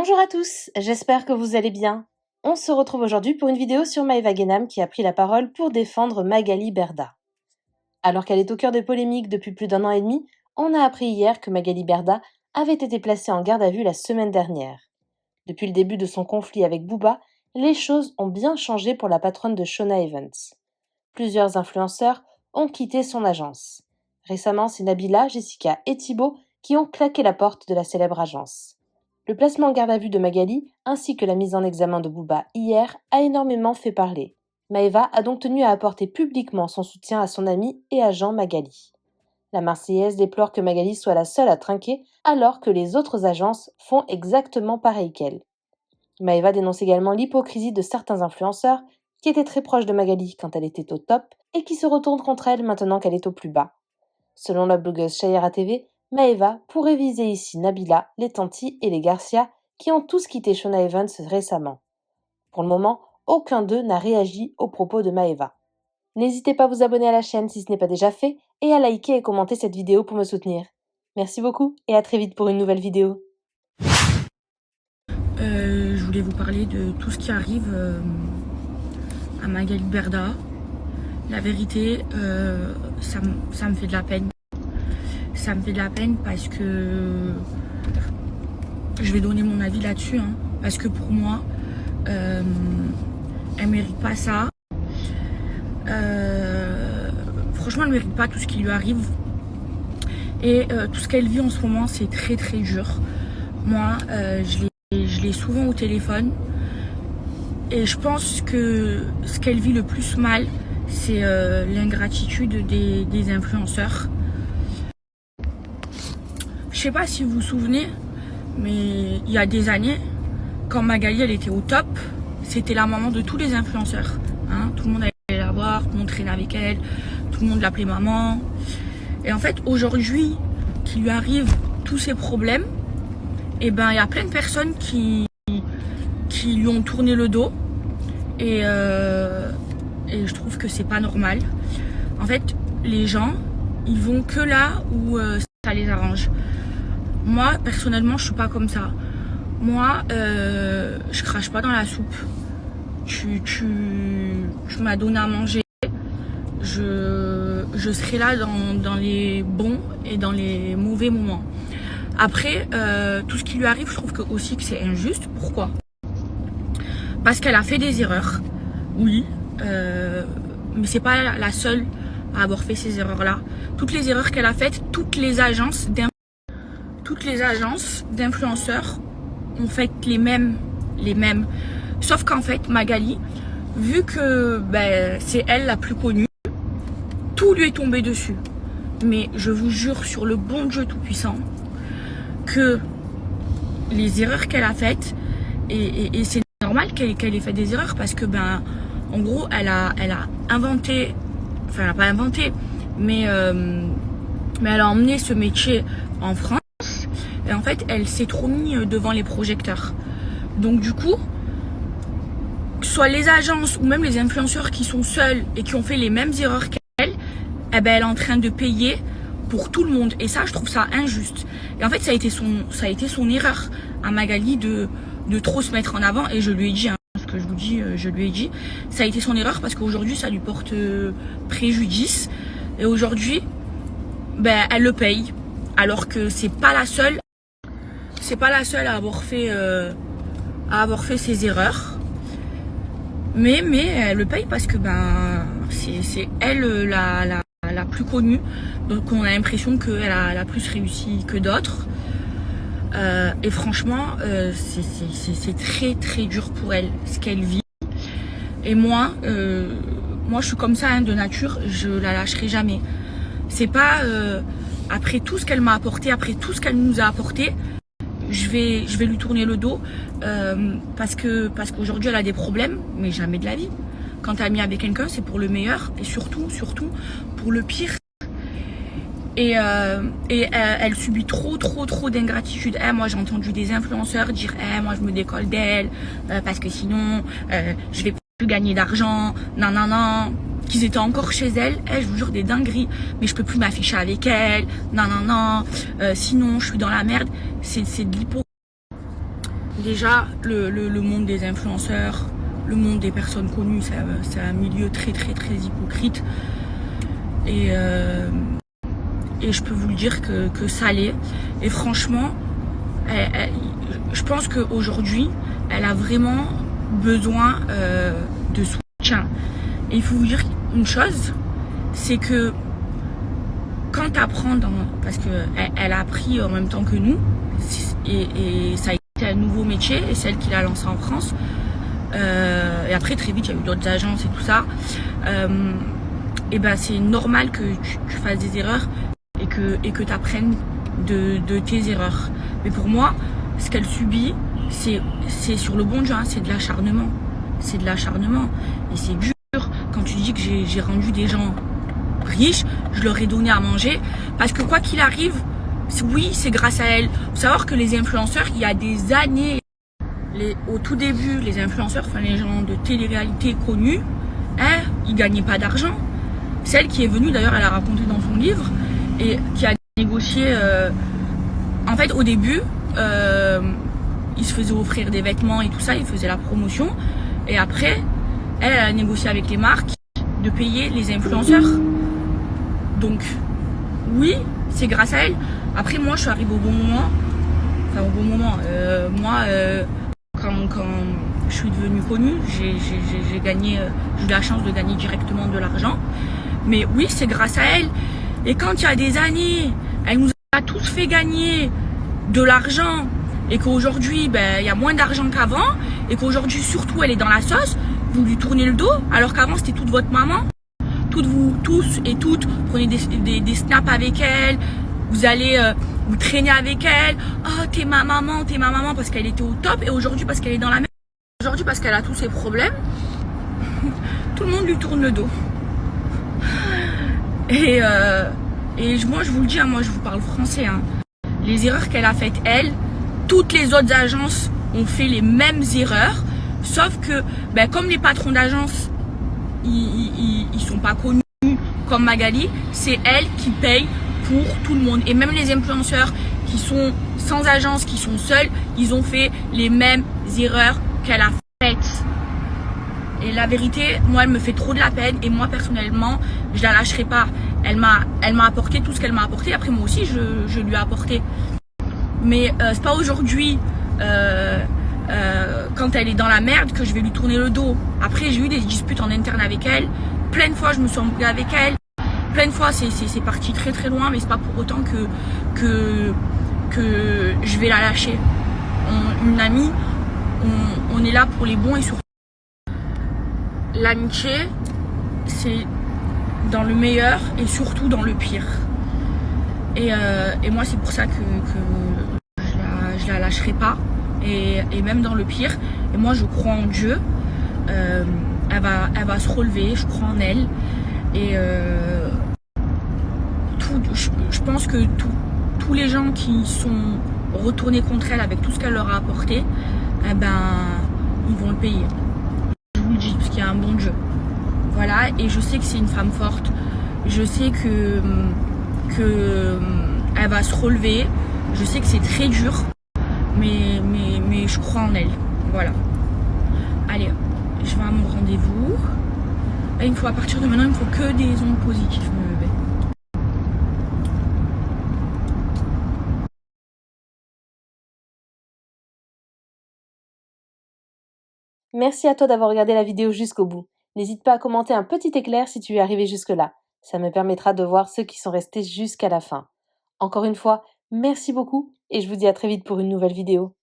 Bonjour à tous, j'espère que vous allez bien. On se retrouve aujourd'hui pour une vidéo sur Maëva Guénam qui a pris la parole pour défendre Magali Berda. Alors qu'elle est au cœur des polémiques depuis plus d'1 an et demi, on a appris hier que Magali Berda avait été placée en garde à vue la semaine dernière. Depuis le début de son conflit avec Booba, les choses ont bien changé pour la patronne de Shona Evans. Plusieurs influenceurs ont quitté son agence. Récemment, c'est Nabila, Jessica et Thibaut qui ont claqué la porte de la célèbre agence. Le placement en garde à vue de Magali, ainsi que la mise en examen de Booba hier, a énormément fait parler. Maëva a donc tenu à apporter publiquement son soutien à son ami et agent Magali. La Marseillaise déplore que Magali soit la seule à trinquer, alors que les autres agences font exactement pareil qu'elle. Maëva dénonce également l'hypocrisie de certains influenceurs qui étaient très proches de Magali quand elle était au top et qui se retournent contre elle maintenant qu'elle est au plus bas. Selon la blogueuse Chahira TV, Maëva pourrait viser ici Nabila, les Tanti et les Garcia qui ont tous quitté Shona Evans récemment. Pour le moment, aucun d'eux n'a réagi aux propos de Maëva. N'hésitez pas à vous abonner à la chaîne si ce n'est pas déjà fait et à liker et commenter cette vidéo pour me soutenir. Merci beaucoup et à très vite pour une nouvelle vidéo. Je voulais vous parler de tout ce qui arrive à Magali Berda. La vérité, ça me fait de la peine. Ça me fait de la peine parce que je vais donner mon avis là-dessus. Parce que pour moi, elle mérite pas ça. Franchement, elle mérite pas tout ce qui lui arrive. Et tout ce qu'elle vit en ce moment, c'est très très dur. Moi, je l'ai souvent au téléphone. Et je pense que ce qu'elle vit le plus mal, c'est l'ingratitude des influenceurs. Je sais pas si vous vous souvenez, mais il y a des années, quand Magali elle était au top, c'était la maman de tous les influenceurs. Tout le monde allait la voir, tout le monde traînait avec elle, tout le monde l'appelait maman. Et en fait, aujourd'hui, qu'il lui arrive tous ces problèmes, et ben il y a plein de personnes qui lui ont tourné le dos. Et je trouve que c'est pas normal. En fait, les gens, ils vont que là où ça les arrange. Moi, personnellement, je suis pas comme ça. Moi, je crache pas dans la soupe. Tu m'as donné à manger. Je serai là dans les bons et dans les mauvais moments. Après, tout ce qui lui arrive, je trouve aussi que c'est injuste. Pourquoi ? Parce qu'elle a fait des erreurs, oui, mais c'est pas la seule à avoir fait ces erreurs-là. Toutes les erreurs qu'elle a faites, toutes les agences d'influenceurs ont fait les mêmes. Sauf qu'en fait, Magali, vu que c'est elle la plus connue, tout lui est tombé dessus. Mais je vous jure sur le bon Dieu Tout-Puissant que les erreurs qu'elle a faites, et c'est normal qu'elle ait fait des erreurs parce que en gros elle a inventé, enfin elle n'a pas inventé, mais elle a emmené ce métier en France et en fait elle s'est trop mise devant les projecteurs. Donc du coup, soit les agences ou même les influenceurs qui sont seuls et qui ont fait les mêmes erreurs qu'elle, elle est en train de payer pour tout le monde et ça je trouve ça injuste. Et en fait ça a été son erreur à Magali de trop se mettre en avant et je lui ai dit, ce que je vous dis, je lui ai dit, ça a été son erreur parce qu'aujourd'hui ça lui porte préjudice et aujourd'hui elle le paye alors que c'est pas la seule à avoir fait ses erreurs, mais elle le paye parce que c'est elle la plus connue, donc on a l'impression qu'elle a plus réussi que d'autres. Et franchement, c'est très très dur pour elle ce qu'elle vit. Et moi je suis comme ça de nature, je la lâcherai jamais. C'est pas après tout ce qu'elle m'a apporté, après tout ce qu'elle nous a apporté, je vais lui tourner le dos parce qu'aujourd'hui elle a des problèmes, mais jamais de la vie. Quand t'es amie avec quelqu'un, c'est pour le meilleur et surtout pour le pire. Et elle subit trop d'ingratitude. Moi j'ai entendu des influenceurs dire moi je me décolle d'elle parce que sinon je vais plus gagner d'argent, non, qu'ils étaient encore chez elle, je vous jure des dingueries, mais je peux plus m'afficher avec elle, non, sinon je suis dans la merde. C'est de l'hypocrisie. déjà, le monde des influenceurs, le monde des personnes connues, c'est un milieu très hypocrite. Et je peux vous le dire que ça l'est. Et franchement, je pense qu'aujourd'hui, elle a vraiment besoin de soutien. Et il faut vous dire une chose, c'est que quand tu apprends, parce qu'elle a appris en même temps que nous, et ça a été un nouveau métier, et celle qui l'a lancé en France. Et après, très vite, il y a eu d'autres agences et tout ça. Et ben, c'est normal que tu fasses des erreurs et que tu apprennes de tes erreurs. Mais pour moi, ce qu'elle subit, c'est sur le bon Dieu, hein, c'est de l'acharnement. C'est de l'acharnement. Et c'est dur. Quand tu dis que j'ai rendu des gens riches, je leur ai donné à manger. Parce que quoi qu'il arrive, oui, c'est grâce à elle. Il faut savoir que les influenceurs, il y a des années, au tout début, les influenceurs, enfin les gens de télé-réalité connus, hein, ils gagnaient pas d'argent. Celle qui est venue, d'ailleurs, elle a raconté dans son livre, et qui a négocié... en fait, au début, ils se faisaient offrir des vêtements et tout ça, ils faisaient la promotion. Et après, elle a négocié avec les marques de payer les influenceurs. Donc, oui, c'est grâce à elle. Après, moi, je suis arrivée au bon moment. Enfin, au bon moment. Quand je suis devenue connue, j'ai eu la chance de gagner directement de l'argent. Mais oui, c'est grâce à elle. Et quand il y a des années, elle nous a tous fait gagner de l'argent et qu'aujourd'hui, ben, il y a moins d'argent qu'avant et qu'aujourd'hui, surtout, elle est dans la sauce, vous lui tournez le dos alors qu'avant, c'était toute votre maman. Toutes vous, tous et toutes, prenez des snaps avec elle, vous allez vous traîner avec elle. Oh, t'es ma maman, parce qu'elle était au top. Et aujourd'hui, parce qu'elle est dans la merde, aujourd'hui, parce qu'elle a tous ses problèmes, tout le monde lui tourne le dos. Et moi, je vous le dis, hein, moi, je vous parle français. Hein. Les erreurs qu'elle a faites, elle, toutes les autres agences ont fait les mêmes erreurs. Sauf que, ben, comme les patrons d'agence, ils sont pas connus comme Magali, c'est elle qui paye pour tout le monde. Et même les influenceurs qui sont sans agence, qui sont seuls, ils ont fait les mêmes erreurs qu'elle a faites. Et la vérité, moi, elle me fait trop de la peine. Et moi, personnellement, je la lâcherai pas. Elle m'a apporté tout ce qu'elle m'a apporté. Après, moi aussi, je lui ai apporté. Mais c'est pas aujourd'hui, quand elle est dans la merde, que je vais lui tourner le dos. Après, j'ai eu des disputes en interne avec elle. Plein de fois, je me suis embrouillée avec elle. Plein de fois, c'est parti très loin. Mais c'est pas pour autant que je vais la lâcher. Une amie, on est là pour les bons et surtout. L'amitié, c'est dans le meilleur et surtout dans le pire. Et moi, c'est pour ça que je la lâcherai pas. Et même dans le pire. Et moi, je crois en Dieu. Elle va se relever. Je crois en elle. Et je pense que tous les gens qui sont retournés contre elle avec tout ce qu'elle leur a apporté, eh ben, ils vont le payer. Je vous le dis, parce qu'il y a un bon Dieu. Voilà, et je sais que c'est une femme forte. Je sais que elle va se relever. Je sais que c'est très dur, mais je crois en elle. Voilà. Allez, je vais à mon rendez-vous. À partir de maintenant, il me faut que des ondes positives, mon bébé. Merci à toi d'avoir regardé la vidéo jusqu'au bout. N'hésite pas à commenter un petit éclair si tu es arrivé jusque-là. Ça me permettra de voir ceux qui sont restés jusqu'à la fin. Encore une fois, merci beaucoup et je vous dis à très vite pour une nouvelle vidéo.